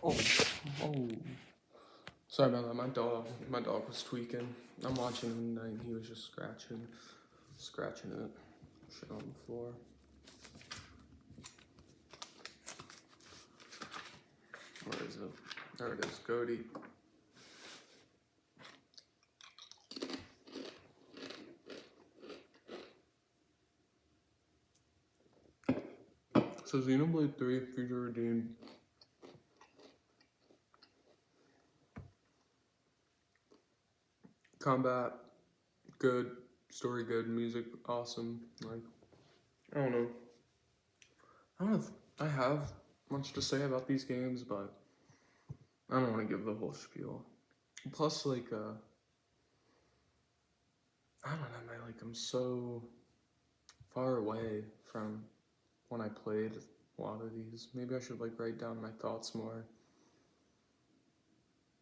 Oh, oh. Sorry about that. My dog was tweaking. I'm watching him tonight and he was just scratching it. Shit on the floor. Where is it? There it is, Goty. So Xenoblade 3 feature redeemed. Combat, good. Story, good. Music, awesome. Like, I don't know. I don't know if I have much to say about these games, but I don't want to give the whole spiel. Plus, like, I don't know, man. Like, I'm so far away from when I played a lot of these. Maybe I should, like, write down my thoughts more.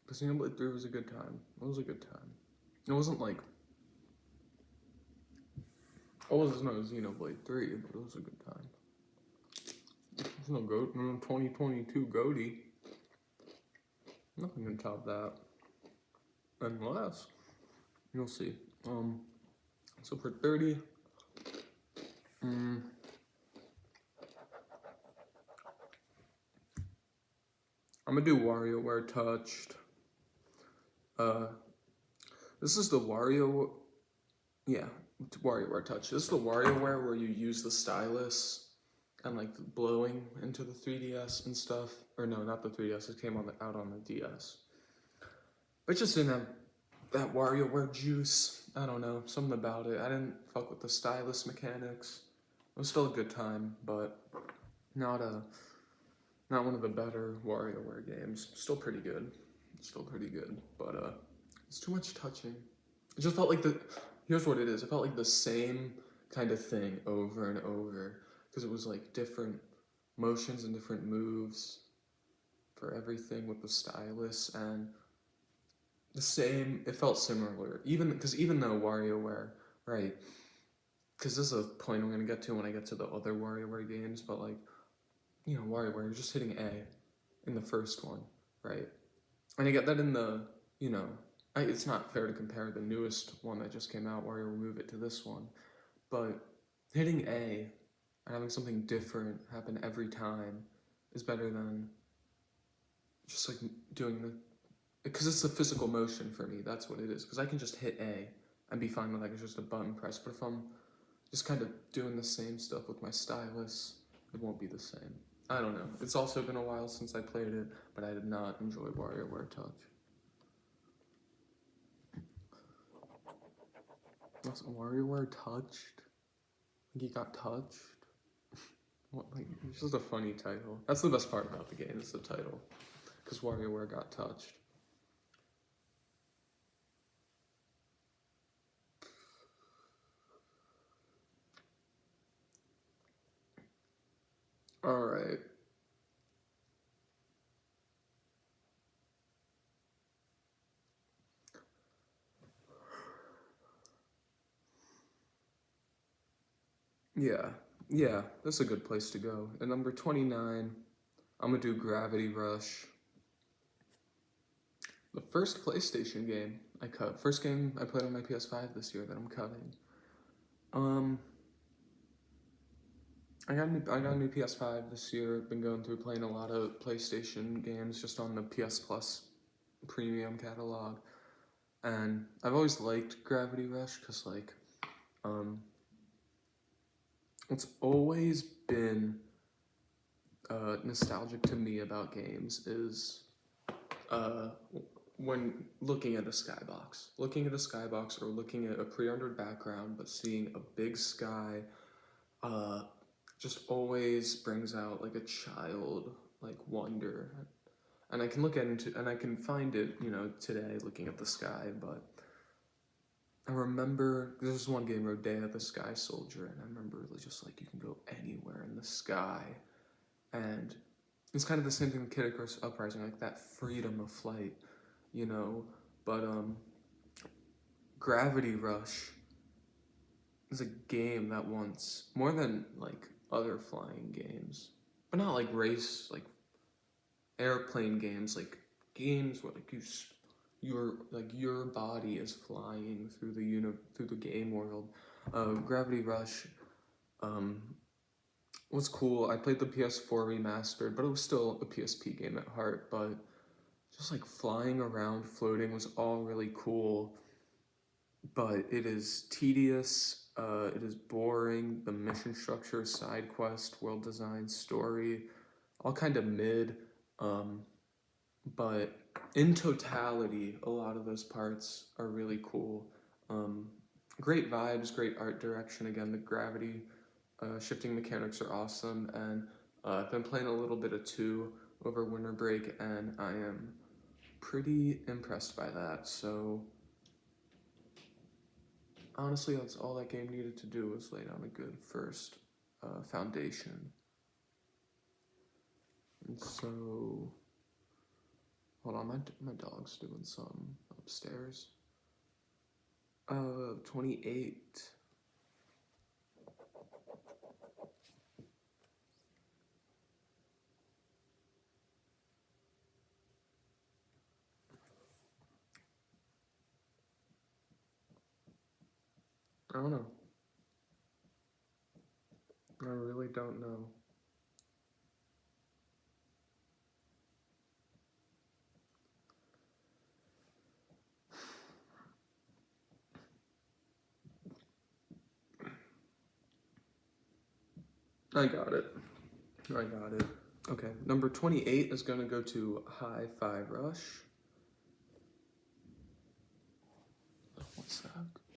But Xenoblade 3 was a good time. It was a good time. It wasn't like, it wasn't no Xenoblade 3, but it was a good time. There's no 2022 Goty. Nothing can top that. Unless, you'll see. So for 30, I'm gonna do WarioWare Touched. This is the WarioWare Touch. This is the WarioWare where you use the stylus and like blowing into the 3DS and stuff. Or no, not the 3DS. It came out on the DS. But it just didn't have that WarioWare juice. I don't know, something about it. I didn't fuck with the stylus mechanics. It was still a good time, but not one of the better WarioWare games. Still pretty good, but it's too much touching. It just felt like here's what it is. It felt like the same kind of thing over and over because it was like different motions and different moves for everything with the stylus and the same. It felt similar, even though WarioWare, right? Because this is a point I'm gonna get to when I get to the other WarioWare games, but like, you know, WarioWare, you're just hitting A in the first one, right? And I get that in the, you know, it's not fair to compare the newest one that just came out, Wario Remove It, to this one, but hitting A and having something different happen every time is better than just like doing because it's the physical motion for me, that's what it is, because I can just hit A and be fine with like it's just a button press, but if I'm just kind of doing the same stuff with my stylus, it won't be the same. I don't know. It's also been a while since I played it, but I did not enjoy WarioWare Touch. Was WarioWare touched? Like he got touched? What, like, it's just a funny title. That's the best part about the game, is the title. Because WarioWare got touched. Alright. Yeah, that's a good place to go. At number 29, I'm gonna do Gravity Rush. The first PlayStation game I cut. First game I played on my PS5 this year that I'm cutting. I got a new PS5 this year. Been going through playing a lot of PlayStation games just on the PS Plus premium catalog. And I've always liked Gravity Rush because like it's always been nostalgic to me about games is when looking at a skybox or looking at a pre-rendered background but seeing a big sky just always brings out like a child like wonder. And I can look at it and I can find it, you know, today looking at the sky, but I remember there was one game where Day of the Sky Soldier, and I remember just like you can go anywhere in the sky, and it's kind of the same thing with Kid Icarus Uprising, like that freedom of flight, you know. But Gravity Rush is a game that wants more than like other flying games, but not like race like airplane games, like games where like your body is flying through the game world. Gravity Rush was cool. I played the PS4 remastered, but it was still a PSP game at heart. But just like flying around, floating was all really cool. But it is tedious. It is boring. The mission structure, side quest, world design, story, all kind of mid. But in totality, a lot of those parts are really cool. Great vibes, great art direction. Again, the gravity shifting mechanics are awesome, and I've been playing a little bit of 2 over winter break, and I am pretty impressed by that. So honestly, that's all that game needed to do, was lay down a good first foundation. And so, hold on, my dog's doing some upstairs. 28. I don't know. I really don't know. I got it. Okay, number 28 is gonna go to Hi-Fi Rush. What's that?